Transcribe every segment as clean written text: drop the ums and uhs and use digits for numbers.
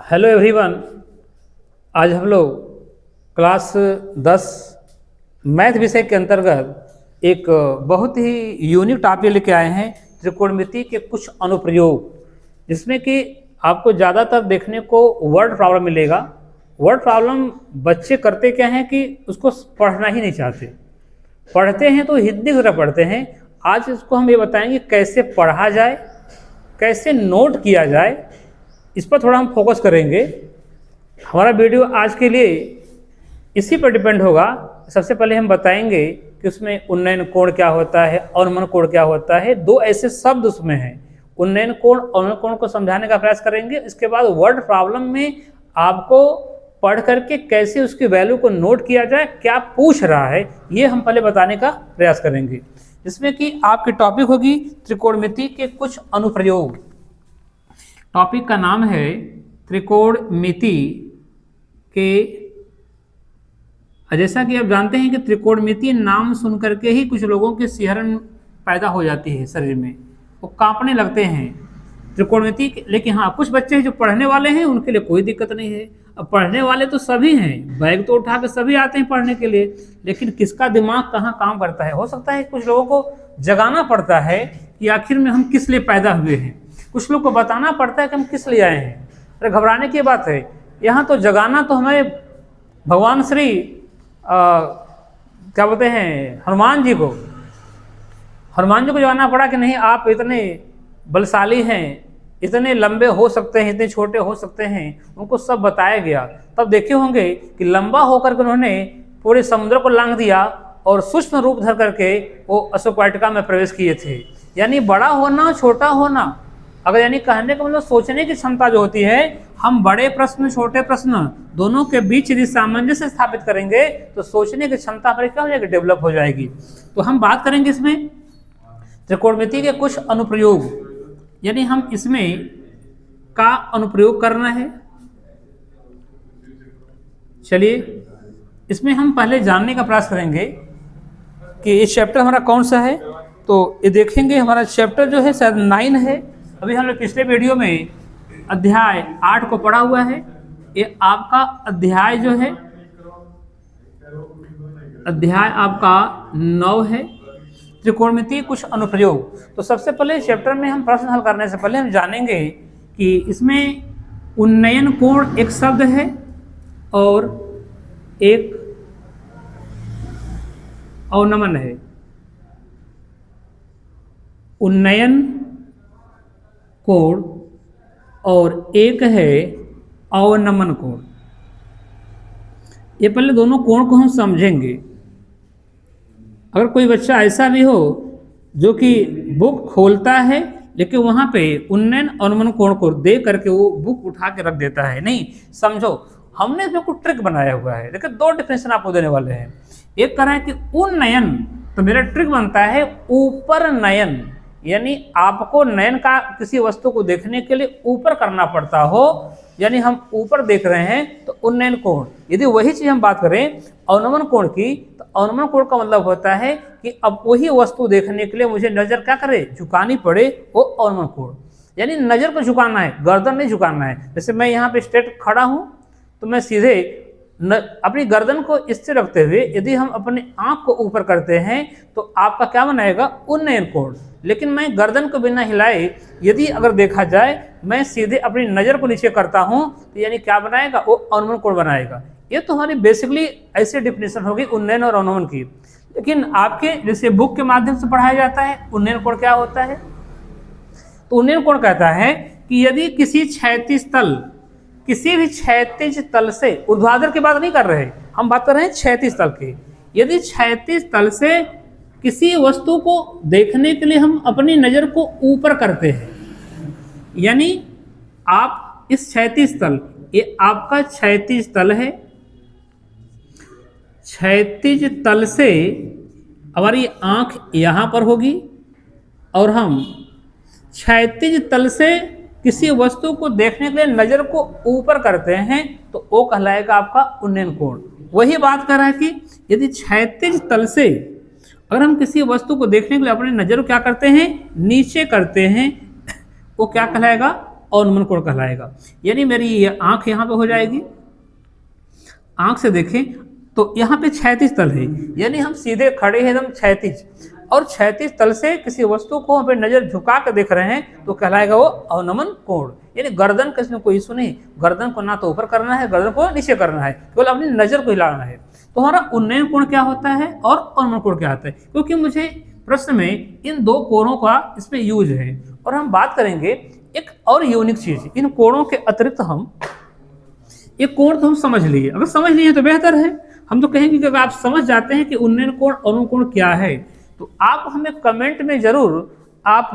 Hello everyone. आज हम लोग क्लास 10 मैथ विषय के अंतर्गत एक बहुत ही यूनिक टॉपिक लेके आए हैं, त्रिकोणमिति के कुछ अनुप्रयोग, जिसमें कि आपको ज़्यादातर देखने को वर्ड प्रॉब्लम मिलेगा। वर्ड प्रॉब्लम बच्चे करते क्या हैं कि उसको पढ़ना ही नहीं चाहते, पढ़ते हैं तो हिंदी की तरह पढ़ते हैं। आज इसको हम ये बताएंगे कैसे पढ़ा जाए, कैसे नोट किया जाए, इस पर थोड़ा हम फोकस करेंगे। हमारा वीडियो आज के लिए इसी पर डिपेंड होगा। सबसे पहले हम बताएंगे कि उसमें उन्नयन कोण क्या होता है, अवनमन कोण क्या होता है। दो ऐसे शब्द उसमें हैं, उन्नयन कोण अवनमन कोण को समझाने का प्रयास करेंगे। इसके बाद वर्ड प्रॉब्लम में आपको पढ़ करके कैसे उसकी वैल्यू को नोट किया जाए, क्या पूछ रहा है, ये हम पहले बताने का प्रयास करेंगे। जिसमें कि आपकी टॉपिक होगी त्रिकोणमिति के कुछ अनुप्रयोग। टॉपिक का नाम है त्रिकोणमिति के। जैसा कि आप जानते हैं कि त्रिकोणमिति नाम सुन करके ही कुछ लोगों के सिहरन पैदा हो जाती है शरीर में, वो कांपने लगते हैं त्रिकोणमिति। लेकिन हाँ, कुछ बच्चे जो पढ़ने वाले हैं उनके लिए कोई दिक्कत नहीं है। अब पढ़ने वाले तो सभी हैं, बैग तो उठा के सभी आते हैं पढ़ने के लिए, लेकिन किसका दिमाग कहाँ काम करता है। हो सकता है कुछ लोगों को जगाना पड़ता है कि आखिर में हम किस लिए पैदा हुए हैं, कुछ लोग को बताना पड़ता है कि हम किस लिए आए हैं। अरे घबराने की बात है, यहाँ तो जगाना तो हमें भगवान श्री क्या बोलते हैं, हनुमान जी को जगाना पड़ा कि नहीं, आप इतने बलशाली हैं, इतने लंबे हो सकते हैं, इतने छोटे हो सकते हैं। उनको सब बताया गया। तब देखे होंगे कि लंबा होकर के उन्होंने पूरे समुद्र को लांघ दिया और सूक्ष्म रूप धर करके वो अशोक वाटिका में प्रवेश किए थे। यानी बड़ा होना, छोटा होना, अगर यानी कहने का मतलब सोचने की क्षमता जो होती है, हम बड़े प्रश्न छोटे प्रश्न दोनों के बीच यदि सामंजस्य स्थापित करेंगे तो सोचने की क्षमता हमारी क्या हो जाएगी, डेवलप हो जाएगी। तो हम बात करेंगे इसमें त्रिकोणमिति के कुछ अनुप्रयोग, यानी हम इसमें का अनुप्रयोग करना है। चलिए इसमें हम पहले जानने का प्रयास करेंगे कि ये चैप्टर हमारा कौन सा है। तो ये देखेंगे, हमारा चैप्टर जो है शायद 9 है। अभी हमने पिछले वीडियो में अध्याय 8 को पढ़ा हुआ है। ये आपका अध्याय जो है, अध्याय आपका 9 है, त्रिकोणमिति कुछ अनुप्रयोग। तो सबसे पहले चैप्टर में हम प्रश्न हल करने से पहले हम जानेंगे कि इसमें उन्नयन कोण एक शब्द है और एक अवनमन है। उन्नयन कोण और एक है अवनमन कोण। ये पहले दोनों कोण को हम समझेंगे। अगर कोई बच्चा ऐसा भी हो जो कि बुक खोलता है लेकिन वहाँ पे उन्नयन अवनमन कोण को देख करके वो बुक उठा के रख देता है, नहीं समझो, हमने इसमें कुछ ट्रिक बनाया हुआ है। देखिए, दो डिफिनेशन आपको देने वाले हैं। एक कह रहा है कि उन्नयन, तो मेरा ट्रिक बनता है ऊपर नयन, यानी आपको नयन का किसी वस्तु को देखने के लिए ऊपर करना पड़ता हो, यानी हम ऊपर देख रहे हैं तो उन्नयन कोण। यदि वही चीज हम बात करें अवनमन कोण की, तो अवनमन कोण का मतलब होता है कि अब वही वस्तु देखने के लिए मुझे नजर क्या करे, झुकानी पड़े, वो अवनमन कोण। यानी नजर को झुकाना है, गर्दन नहीं झुकाना है। जैसे मैं यहाँ पे स्ट्रेट खड़ा हूँ तो मैं सीधे अपनी गर्दन को स्थिर रखते हुए यदि हम अपनी आंख को ऊपर करते हैं तो आपका क्या बनाएगा, उन्नयन कोण। लेकिन मैं गर्दन को बिना हिलाए यदि अगर देखा जाए, मैं सीधे अपनी नज़र को नीचे करता हूं तो यानी क्या बनाएगा, वो अवनमन कोण बनाएगा। ये तो हमारी बेसिकली ऐसी डिफिनेशन होगी उन्नयन और अवनमन की। लेकिन आपके जैसे बुक के माध्यम से पढ़ाया जाता है उन्नयन कोण क्या होता है। तो उन्नयन कोण कहता है कि यदि किसी क्षैतिज तल, किसी भी क्षैतिज तल से, ऊर्ध्वाधर की बात नहीं कर रहे, हम बात कर रहे हैं क्षैतिज तल की। यदि क्षैतिज तल से किसी वस्तु को देखने के लिए हम अपनी नज़र को ऊपर करते हैं, यानी आप इस क्षैतिज तल, ये आपका क्षैतिज तल है, क्षैतिज तल से हमारी आंख यहाँ पर होगी और हम क्षैतिज तल से किसी वस्तु को देखने के लिए नज़र को ऊपर करते हैं तो वो कहलाएगा आपका उन्नयन कोण। वही बात कर रहा है कि यदि क्षैतिज तल से अगर हम किसी वस्तु को देखने के लिए अपनी नज़र को क्या करते हैं, नीचे करते हैं, वो क्या कहलाएगा, अनुमान कोण कहलाएगा। यानी मेरी ये आंख यहाँ पे हो जाएगी, आंख से देखें तो यहाँ पे क्षैतिज तल है, यानी हम सीधे खड़े हैं एकदम क्षैतिज, और क्षैतिज तल से किसी वस्तु को हम पे नजर झुका कर देख रहे हैं तो कहलाएगा वो अवनमन कोण। यानी गर्दन का इसमें कोई इशू नहीं, गर्दन को ना तो ऊपर करना है, गर्दन को नीचे करना है, केवल अपनी नजर को हिलाना है। तो हमारा उन्नयन कोण क्या होता है और अवनमन कोण क्या होता है, क्योंकि मुझे प्रश्न में इन दो कोणों का इसमें यूज है। और हम बात करेंगे एक और यूनिक चीज, इन कोणों के अतिरिक्त हम ये कोण तो हम समझ लिए, अगर समझ लिए तो बेहतर है। हम तो कहेंगे कि अगर आप समझ जाते हैं कि उन्नयन कोण अवनमन कोण क्या है तो आप हमें कमेंट में जरूर आप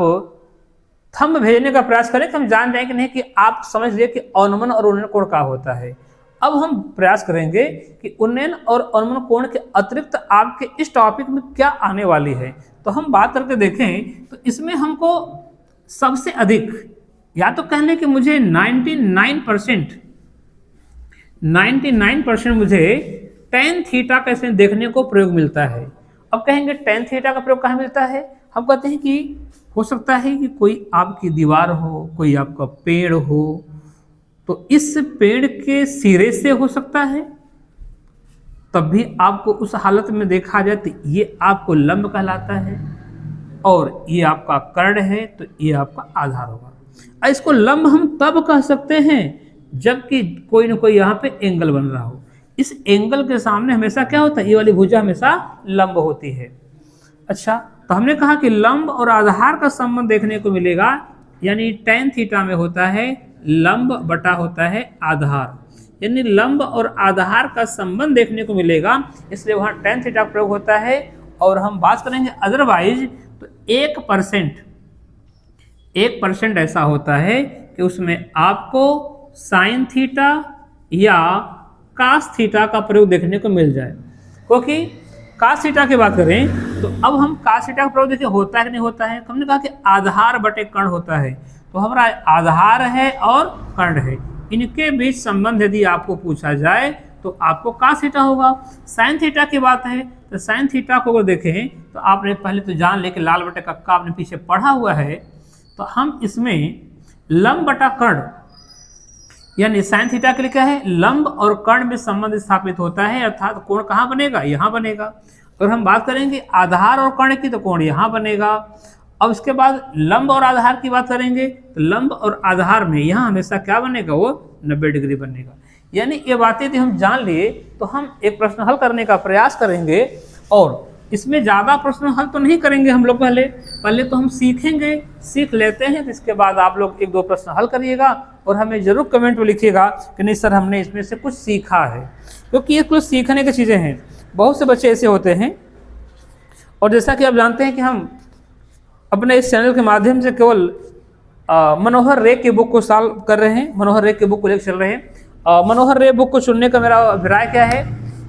थंब भेजने का प्रयास करें कि हम जान जाएं कि नहीं कि आप समझ लिए कि अवनमन और उन्नयन कोण क्या होता है। अब हम प्रयास करेंगे कि उन्नयन और अवनमन कोण के अतिरिक्त आपके इस टॉपिक में क्या आने वाली है। तो हम बात करके देखें तो इसमें हमको सबसे अधिक, या तो कह लें कि मुझे 99% मुझे टेन थीटा का इसमें देखने को प्रयोग मिलता है। अब कहेंगे टेन थीटा का प्रयोग कहाँ मिलता है, हम कहते हैं कि हो सकता है कि कोई आपकी दीवार हो, कोई आपका पेड़ हो, तो इस पेड़ के सिरे से हो सकता है, तब भी आपको उस हालत में देखा जाए तो ये आपको लंब कहलाता है, और ये आपका कर्ण है तो ये आपका आधार होगा। इसको लंब हम तब कह सकते हैं जबकि कोई ना कोई यहाँ पे एंगल बन रहा हो। इस एंगल के सामने हमेशा क्या होता है, ये वाली भुजा हमेशा लंब होती है। अच्छा, तो हमने कहा कि लंब और आधार का संबंध देखने को मिलेगा, यानी टेन थीटा में होता है लंब बटा होता है आधार, यानी लंब और आधार का संबंध देखने को मिलेगा, इसलिए वहाँ टेन थीटा प्रयोग होता है। और हम बात करेंगे अदरवाइज तो 1% ऐसा होता है कि उसमें आपको साइन थीटा या कास थीटा का प्रयोग देखने को मिल जाए। क्योंकि कास थीटा की बात करें तो अब हम कास थीटा का प्रयोग देखिए होता है कि नहीं होता है। हमने कहा कि आधार बटे कर्ण होता है, तो हमारा आधार है और कर्ण है, इनके बीच संबंध यदि आपको पूछा जाए तो आपको कास थीटा होगा। साइन थीटा की बात है तो साइन थीटा को अगर देखें तो आपने पहले तो जान ले कि लाल बटे कक्का आपने पीछे पढ़ा हुआ है, तो हम इसमें लंब बटा कर्ण, यानी साइन थीटा के लिए क्या है, लंब और कर्ण में संबंध स्थापित होता है, अर्थात कोण कहाँ बनेगा, यहाँ बनेगा। अगर हम बात करेंगे आधार और कर्ण की तो कोण यहाँ बनेगा। अब इसके बाद लंब और आधार की बात करेंगे तो लंब और आधार में यहाँ हमेशा क्या बनेगा, वो 90 डिग्री बनेगा। यानी ये बातें यदि हम जान लिए तो हम एक प्रश्न हल करने का प्रयास करेंगे, और इसमें ज़्यादा प्रश्न हल तो नहीं करेंगे हम लोग, पहले तो हम सीखेंगे, सीख लेते हैं, तो इसके बाद आप लोग एक दो प्रश्न हल करिएगा और हमें जरूर कमेंट में लिखिएगा कि नहीं सर हमने इसमें से कुछ सीखा है, क्योंकि ये कुछ सीखने की चीज़ें हैं। बहुत से बच्चे ऐसे होते हैं, और जैसा कि आप जानते हैं कि हम अपने इस चैनल के माध्यम से केवल मनोहर रे की बुक को सॉल्व कर रहे हैं, मनोहर रे की बुक को लेकर चल रहे हैं। मनोहर रे बुक को चुनने का मेरा अभिप्राय क्या है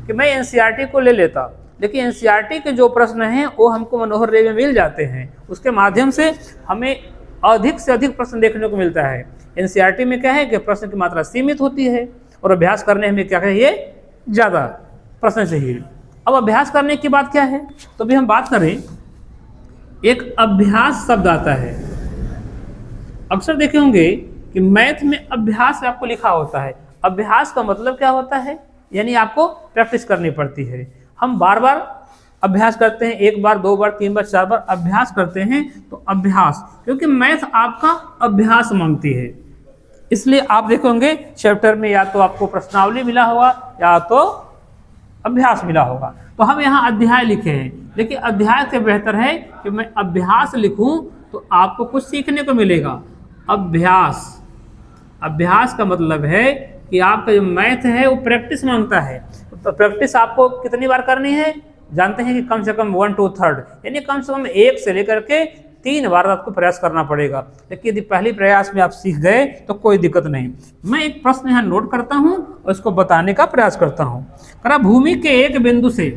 कि मैं एनसीईआरटी को ले लेता, लेकिन एनसीईआरटी के जो प्रश्न हैं वो हमको मनोहर रे में मिल जाते हैं, उसके माध्यम से हमें अधिक से अधिक प्रश्न देखने को मिलता है। एनसीईआरटी में क्या है कि प्रश्न की मात्रा सीमित होती है और अभ्यास करने में क्या है, ये ज़्यादा प्रश्न चाहिए। अब अभ्यास करने की बात क्या है, तो अभी हम बात करें, एक अभ्यास शब्द आता है। अक्सर देखे होंगे कि मैथ में अभ्यास आपको लिखा होता है। अभ्यास का मतलब क्या होता है, यानी आपको प्रैक्टिस करनी पड़ती है। हम बार बार अभ्यास करते हैं, एक बार, दो बार, तीन बार, चार बार अभ्यास करते हैं, तो अभ्यास, क्योंकि मैथ आपका अभ्यास मांगती है, इसलिए आप देखोगे चैप्टर में या तो आपको प्रश्नावली मिला होगा या तो अभ्यास मिला होगा। तो हम यहाँ अध्याय लिखे हैं, लेकिन अध्याय से बेहतर है कि मैं अभ्यास लिखूं तो आपको कुछ सीखने को मिलेगा। अभ्यास का मतलब है कि आपका जो मैथ है वो प्रैक्टिस मांगता है। तो प्रैक्टिस आपको कितनी बार करनी है, जानते हैं कि कम से कम 1 to 3, यानी कम से कम 1 से लेकर के 3 बार आपको प्रयास करना पड़ेगा। लेकिन यदि पहले प्रयास में आप सीख गए तो कोई दिक्कत नहीं। मैं एक प्रश्न यहाँ नोट करता हूँ और इसको बताने का प्रयास करता हूँ। करा भूमि के एक बिंदु से,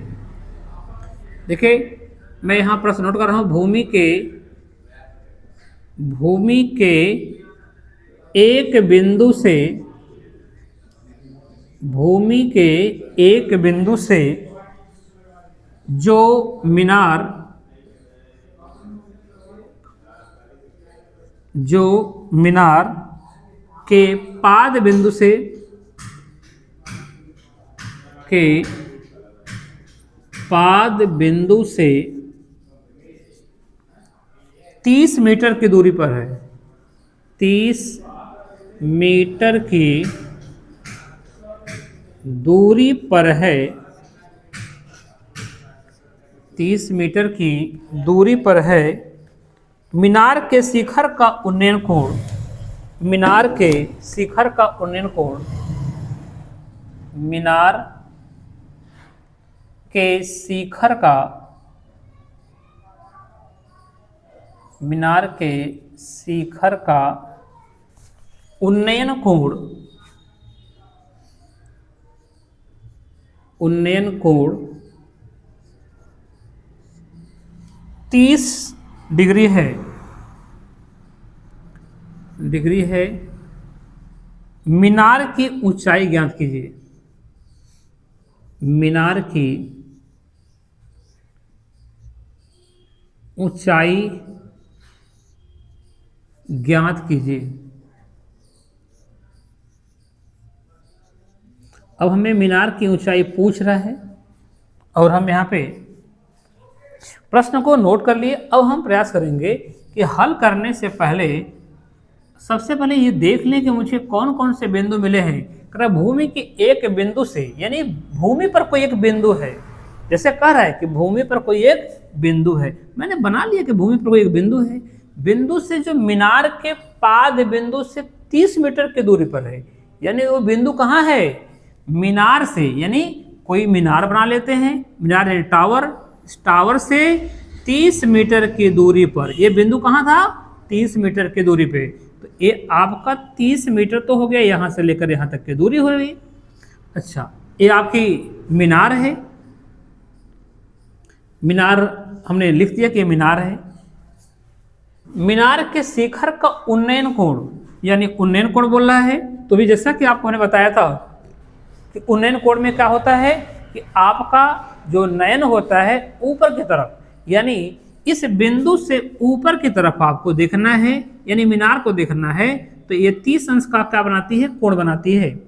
देखिए मैं यहाँ प्रश्न नोट कर रहा हूँ, भूमि के एक बिंदु से, भूमि के एक बिंदु से जो मीनार के पाद बिंदु से के पाद बिंदु से 30 मीटर की दूरी पर है। 30 मीटर की दूरी पर है। 30 मीटर की दूरी पर है। मीनार के शिखर का उन्नयन कोण, मीनार के शिखर का उन्नयन कोण, मीनार के शिखर का, मीनार के शिखर का उन्नयन कोण, उन्नयन कोण 30 डिग्री है, डिग्री है। मीनार की ऊंचाई ज्ञात कीजिए, मीनार की ऊंचाई ज्ञात कीजिए। अब हमें मीनार की ऊंचाई पूछ रहा है और हम यहाँ पे प्रश्न को नोट कर लिए। अब हम प्रयास करेंगे कि हल करने से पहले सबसे पहले ये देख लें कि मुझे कौन कौन से बिंदु मिले हैं। कह भूमि के एक बिंदु से, यानी भूमि पर कोई एक बिंदु है, जैसे कह रहा है कि भूमि पर कोई एक बिंदु है, मैंने बना लिया कि भूमि पर कोई एक बिंदु है। बिंदु से जो मीनार के पाद बिंदु से 30 मीटर की दूरी पर है, यानी वो बिंदु कहाँ है, मीनार से, यानी कोई मीनार बना लेते हैं, मीनार यानी टावर, टावर से 30 मीटर की दूरी पर ये बिंदु कहाँ था, 30 मीटर की दूरी पे। तो ये आपका 30 मीटर तो हो गया, यहाँ से लेकर यहाँ तक की दूरी हो गई। अच्छा, ये आपकी मीनार है, मीनार हमने लिख दिया कि मीनार है। मीनार के शिखर का उन्नयन कोण, यानी उन्नयन कोण बोल रहा है। तो भी जैसा कि आपको मैंने बताया था कि उन्नयन कोण में क्या होता है कि आपका जो नयन होता है ऊपर की तरफ, यानी इस बिंदु से ऊपर की तरफ आपको देखना है, यानी मीनार को देखना है। तो ये 30 अंश का क्या बनाती है, कोण बनाती है।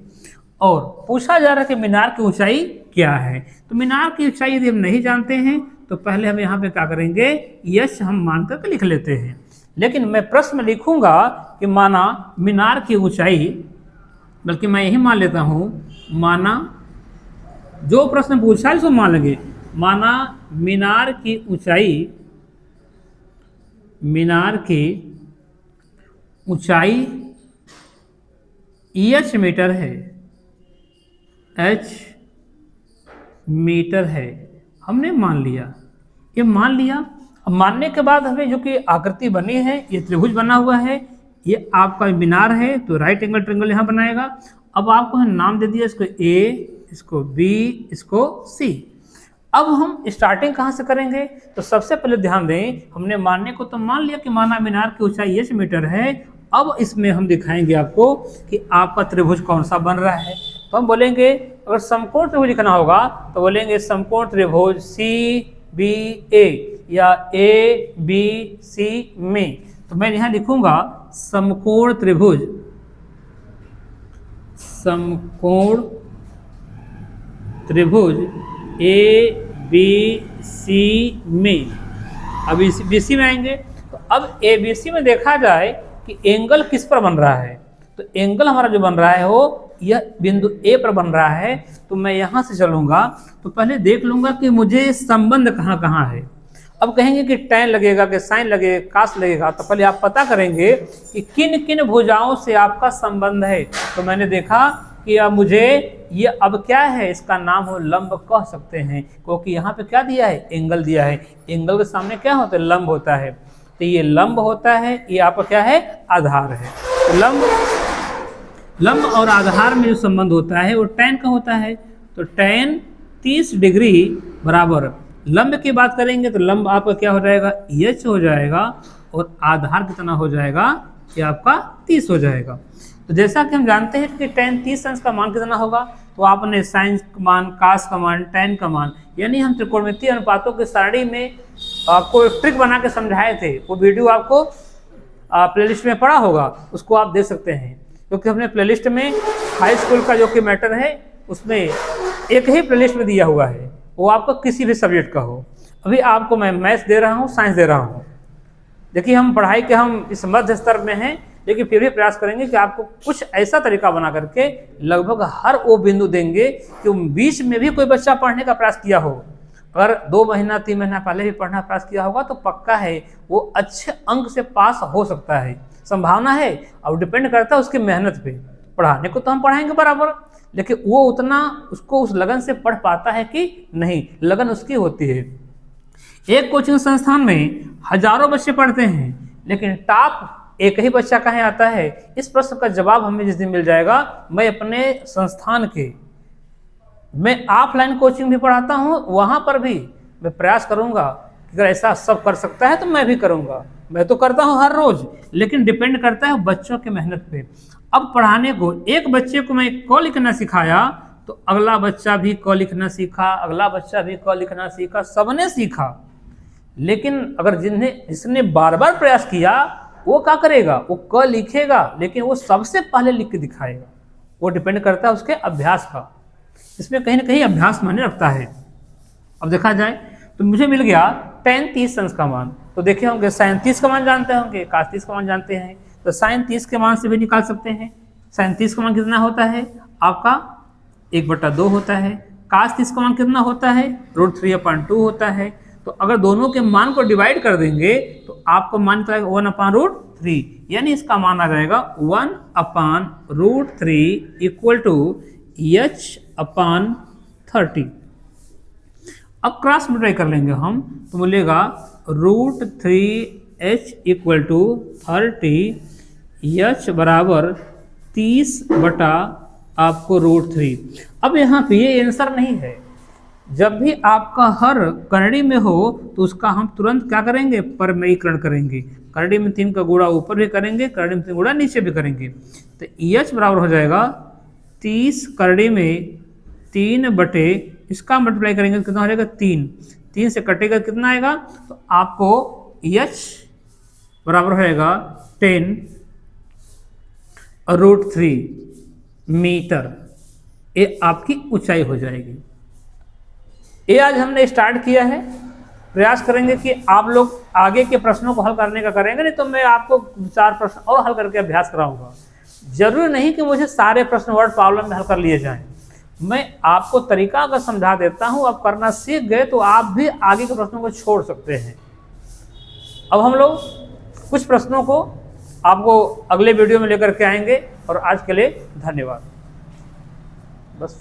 और पूछा जा रहा है कि मीनार की ऊंचाई क्या है। तो मीनार की ऊंचाई यदि हम नहीं जानते हैं तो पहले हम यहाँ पे क्या करेंगे, यश हम मान करके लिख लेते हैं। लेकिन मैं प्रश्न लिखूंगा कि माना मीनार की ऊंचाई, बल्कि मैं यही मान लेता हूँ, माना जो प्रश्न पूछा है उसको मान लेंगे। माना मीनार की ऊंचाई, मीनार की ऊंचाई एच मीटर है, एच मीटर है, हमने मान लिया, ये मान लिया। अब मानने के बाद हमें जो कि आकृति बनी है, ये त्रिभुज बना हुआ है, ये आपका मीनार है, तो राइट एंगल ट्रायंगल यहाँ बनाएगा। अब आपको नाम दे दिया, इसको ए, इसको बी, इसको सी। अब हम स्टार्टिंग कहाँ से करेंगे, तो सबसे पहले ध्यान दें, हमने मानने को तो मान लिया कि माना मीनार की ऊंचाई एच मीटर है। अब इसमें हम दिखाएंगे आपको कि आपका त्रिभुज कौन सा बन रहा है। तो हम बोलेंगे अगर समकोण त्रिभुज लिखना होगा तो बोलेंगे समकोण त्रिभुज सी बी ए या ए बी सी में। तो मैं यहाँ लिखूंगा समकोण त्रिभुज, समकोण त्रिभुज ए बी सी में। अब बी सी में आएंगे तो अब ए बी सी में देखा जाए कि एंगल किस पर बन रहा है। तो एंगल हमारा जो बन रहा है वो यह बिंदु ए पर बन रहा है। तो मैं यहाँ से चलूँगा तो पहले देख लूँगा कि मुझे संबंध कहाँ कहाँ है। अब कहेंगे कि टैन लगेगा, कि साइन लगेगा, कास लगेगा, तो पहले आप पता करेंगे कि किन किन भुजाओं से आपका संबंध है। तो मैंने देखा कि अब मुझे ये अब क्या है, इसका नाम हो लंब कह सकते हैं, क्योंकि यहाँ पे क्या दिया है, एंगल दिया है। एंगल के सामने क्या होता है, लंब होता है। तो ये लंब होता है, ये आपका क्या है, आधार है। तो लंब और आधार में जो संबंध होता है वो टैन का होता है। तो टैन 30 डिग्री बराबर, लंब की बात करेंगे तो लंब आपका क्या हो जाएगा, एच हो जाएगा, और आधार कितना हो जाएगा, ये आपका 30 हो जाएगा। तो जैसा कि हम जानते हैं कि टैन 30 अंश का मान कितना होगा, तो आपने साइन का मान, कास का मान, टैन का मान, यानी हम त्रिकोणमितीय अनुपातों की सारणी में आपको ट्रिक बना के समझाए थे। वो वीडियो आपको प्लेलिस्ट में पड़ा होगा, उसको आप देख सकते हैं। क्योंकि हमने प्लेलिस्ट में हाई स्कूल का जो कि मैटर है उसमें एक ही प्लेलिस्ट में दिया हुआ है, वो आपको किसी भी सब्जेक्ट का हो। अभी आपको मैं मैथ्स दे रहा हूँ, साइंस दे रहा हूँ। देखिए हम पढ़ाई के हम इस मध्य स्तर में हैं, लेकिन फिर भी प्रयास करेंगे कि आपको कुछ ऐसा तरीका बना करके लगभग हर वो बिंदु देंगे कि बीच में भी कोई बच्चा पढ़ने का प्रयास किया हो, अगर 2 महीना 3 महीना पहले भी पढ़ना प्रयास किया होगा तो पक्का है वो अच्छे अंक से पास हो सकता है, संभावना है। अब डिपेंड करता है उसकी मेहनत पे। पढ़ाने को तो हम पढ़ाएंगे बराबर, लेकिन वो उतना उसको उस लगन से पढ़ पाता है कि नहीं, लगन उसकी होती है। एक कोचिंग संस्थान में हजारों बच्चे पढ़ते हैं, लेकिन टॉप एक ही बच्चा कहाँ आता है? इस प्रश्न का जवाब हमें जिस दिन मिल जाएगा, मैं अपने संस्थान के मैं ऑफलाइन कोचिंग भी पढ़ाता हूँ, वहाँ पर भी मैं प्रयास करूँगा कि अगर ऐसा सब कर सकता है तो मैं भी करूँगा। मैं तो करता हूँ हर रोज़, लेकिन डिपेंड करता है बच्चों की मेहनत पे। अब पढ़ाने को एक बच्चे को मैं क लिखना सिखाया तो अगला बच्चा भी क लिखना सीखा, अगला बच्चा भी क लिखना सीखा, सबने सीखा। लेकिन अगर जिसने बार बार प्रयास किया वो क्या करेगा? वो क लिखेगा, लेकिन वो सबसे पहले लिख के दिखाएगा। वो डिपेंड करता है उसके अभ्यास का, इसमें कहीं ना कहीं अभ्यास मायने रखता है। अब देखा जाए तो मुझे मिल गया tan 30 अंश का मान, तो देखे होंगे sin 30 का मान जानते होंगे, cos 30 का मान जानते हैं, तो sin 30 के मान से भी निकाल सकते हैं। sin 30 का मान कितना होता है आपका 1/2 होता है, cos 30 का मान कितना होता है √3/2 होता है। तो अगर दोनों के मान को डिवाइड कर देंगे तो आपको मान निकलेगा 1/√3, यानी इसका मान आ जाएगा 1/√3 इक्वल टू h/30। अब क्रॉस मल्टीप्लाई कर लेंगे हम तो मिलेगा √3h इक्वल टू 30, h बराबर 30 बटा आपको √3। अब यहाँ पे ये आंसर नहीं है, जब भी आपका हर करड़ी में हो तो उसका हम तुरंत क्या करेंगे? परमेयीकरण करेंगे। करड़ी में 3 का गुणा ऊपर भी करेंगे, करड़ी में 3 गुणा नीचे भी करेंगे। तो h बराबर हो जाएगा 30 करड़ी में 3 बटे इसका मल्टीप्लाई करेंगे तो कितना हो जाएगा 3 से कटेगा कितना आएगा? तो आपको h बराबर होएगा 10√3 मीटर, ये आपकी ऊंचाई हो जाएगी। ये आज हमने स्टार्ट किया है, प्रयास करेंगे कि आप लोग आगे के प्रश्नों को हल करने का करेंगे, नहीं तो मैं आपको 4 प्रश्न और हल करके अभ्यास कराऊंगा। जरूरी नहीं कि मुझे सारे प्रश्न वर्ड प्रॉब्लम में हल कर लिए जाएं, मैं आपको तरीका अगर समझा देता हूं, आप करना सीख गए तो आप भी आगे के प्रश्नों को छोड़ सकते हैं। अब हम लोग कुछ प्रश्नों को आपको अगले वीडियो में लेकर के आएंगे, और आज के लिए धन्यवाद।